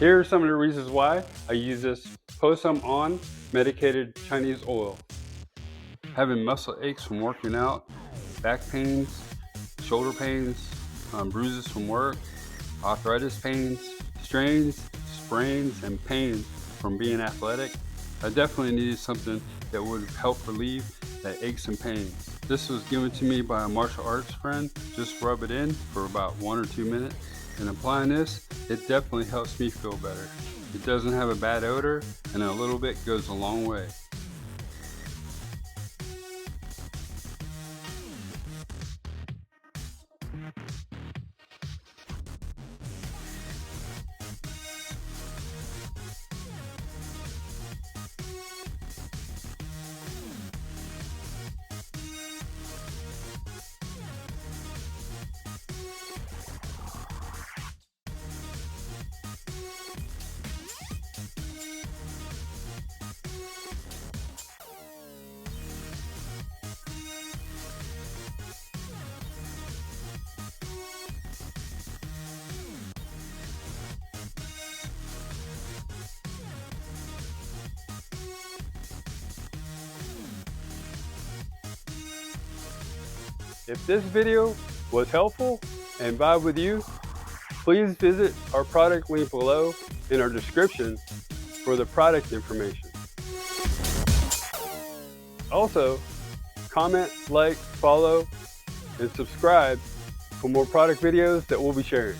Here are some of the reasons why I use this post-on medicated Chinese oil. Having muscle aches from working out, back pains, shoulder pains, bruises from work, arthritis pains, strains, sprains, and pain from being athletic, I definitely needed something that would help relieve that aches and pains. This was given to me by a martial arts friend. Just rub it in for about 1 or 2 minutes. And applying this, it definitely helps me feel better. It doesn't have a bad odor, and a little bit goes a long way. If this video was helpful and vibe with you, please visit our product link below in our description for the product information. Also, comment, like, follow, and subscribe for more product videos that we'll be sharing.